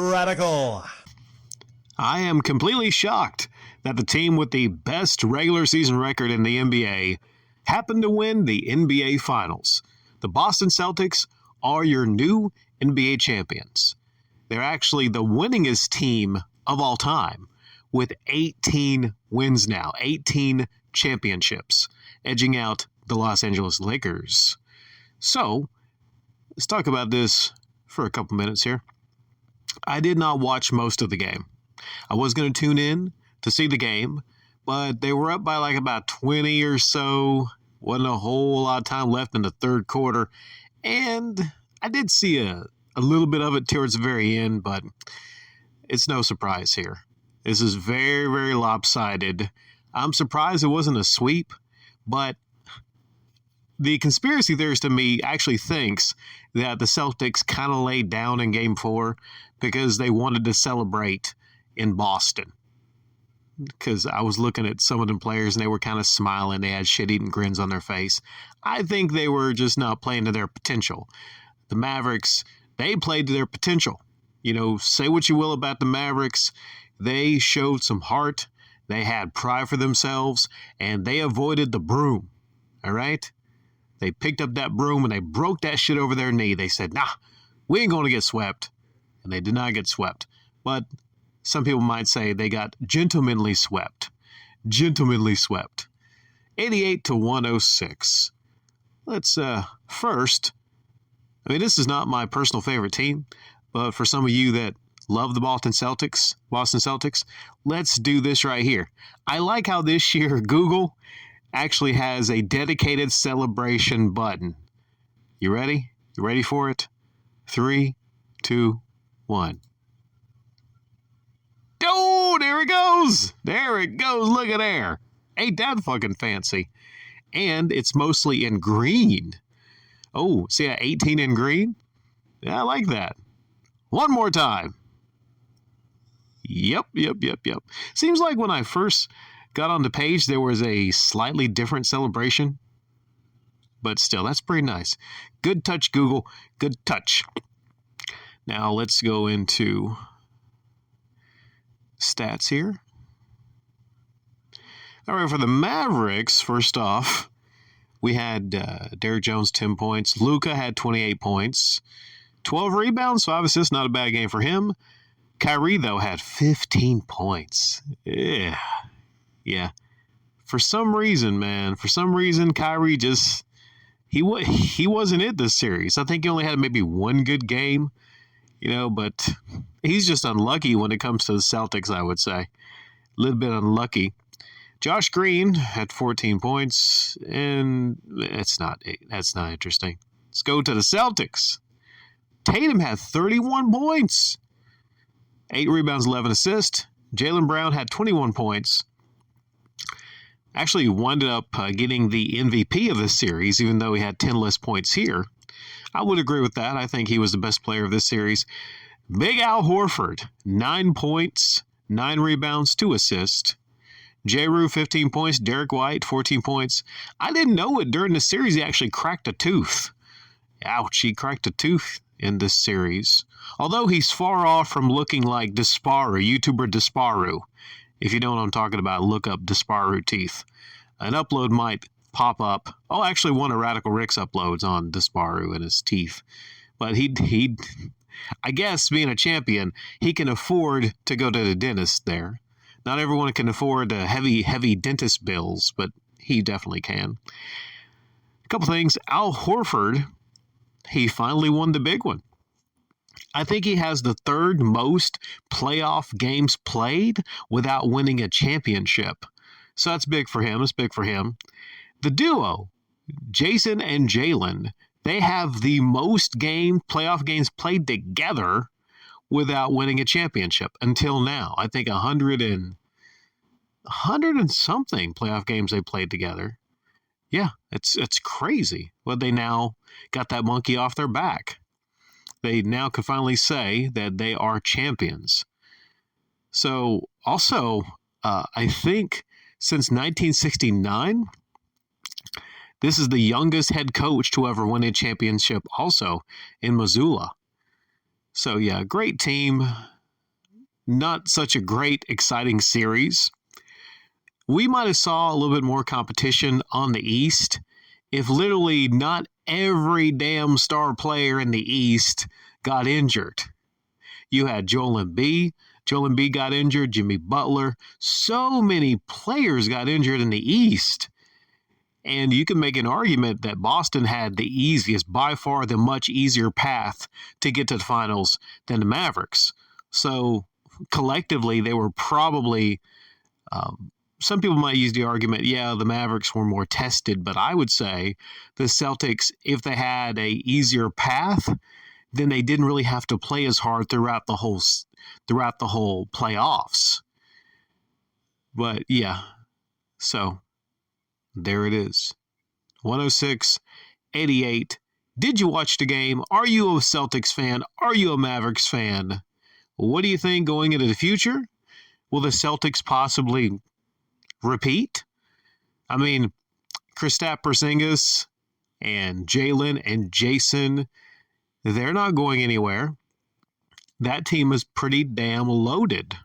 Radical. I am completely shocked that the team with the best regular season record in the NBA happened to win the NBA Finals. The Boston Celtics are your new NBA champions. They're actually the winningest team of all time with 18 wins now, 18 championships, edging out the Los Angeles Lakers. So, let's talk about this for a couple minutes here. I did not watch most of the game. I was going to tune in to see the game, but they were up by like about 20 or so. Wasn't a whole lot of time left in the third quarter. And I did see a little bit of it towards the very end, but it's no surprise here. This is very, very lopsided. I'm surprised it wasn't a sweep, but the conspiracy theorist to me actually thinks that the Celtics kind of laid down in Game 4 because they wanted to celebrate in Boston. Because I was looking at some of them players and they were kind of smiling. They had shit-eating grins on their face. I think they were just not playing to their potential. The Mavericks, they played to their potential. You know, say what you will about the Mavericks. They showed some heart. They had pride for themselves, and they avoided the broom. All right? They picked up that broom and they broke that shit over their knee. They said, nah, we ain't going to get swept. And they did not get swept. But some people might say they got gentlemanly swept. Gentlemanly swept. 88-106. Let's first, I mean, this is not my personal favorite team, but for some of you that love the Boston Celtics, let's do this right here. I like how this year Google actually has a dedicated celebration button. You ready? You ready for it? 3, 2, 1. Oh, there it goes. There it goes. Look at there. Ain't that fucking fancy? And it's mostly in green. Oh, see that 18 in green? Yeah, I like that. One more time. Yep. Seems like when I first got on the page, there was a slightly different celebration. But still, that's pretty nice. Good touch, Google. Good touch. Now, let's go into stats here. All right, for the Mavericks, first off, we had Derrick Jones, 10 points. Luka had 28 points. 12 rebounds, 5 assists, not a bad game for him. Kyrie, though, had 15 points. Yeah. For some reason, Kyrie just, he wasn't it this series. I think he only had maybe one good game, but he's just unlucky when it comes to the Celtics, I would say. A little bit unlucky. Josh Green had 14 points, and that's not interesting. Let's go to the Celtics. Tatum had 31 points. 8 rebounds, 11 assists. Jaylen Brown had 21 points. Actually wound up getting the MVP of this series, even though he had 10 less points here. I would agree with that. I think he was the best player of this series. Big Al Horford, 9 points, 9 rebounds, 2 assists. J. Rue, 15 points. Derek White, 14 points. I didn't know it during the series. He actually cracked a tooth. Ouch, he cracked a tooth in this series. Although he's far off from looking like Disparu, YouTuber Disparu. If you know what I'm talking about, look up Disparu teeth. An upload might pop up. Oh, actually one of Radical Rick's uploads on Disparu and his teeth. But he I guess being a champion, he can afford to go to the dentist there. Not everyone can afford heavy dentist bills, but he definitely can. A couple things. Al Horford, he finally won the big one. I think he has the third most playoff games played without winning a championship. So that's big for him. It's big for him. The duo, Jason and Jaylen, they have the most playoff games played together without winning a championship until now. I think 100 and something playoff games they played together. Yeah, it's crazy. But they now got that monkey off their back. They now can finally say that they are champions. So also, I think since 1969, this is the youngest head coach to ever win a championship also in Missoula. So, yeah, great team. Not such a great, exciting series. We might have saw a little bit more competition on the East if literally not every damn star player in the East got injured. You had Joel Embiid. Joel Embiid got injured. Jimmy Butler. So many players got injured in the East. And you can make an argument that Boston had the easiest, by far the much easier path to get to the finals than the Mavericks. So collectively, they were probably some people might use the argument, yeah, the Mavericks were more tested, but I would say the Celtics, if they had a easier path, then they didn't really have to play as hard throughout the whole playoffs. But yeah, so there it is. 106-88. Did you watch the game? Are you a Celtics fan? Are you a Mavericks fan? What do you think going into the future? Will the Celtics possibly repeat? I mean, Kristaps Porzingis and Jalen and Jason, they're not going anywhere. That team is pretty damn loaded.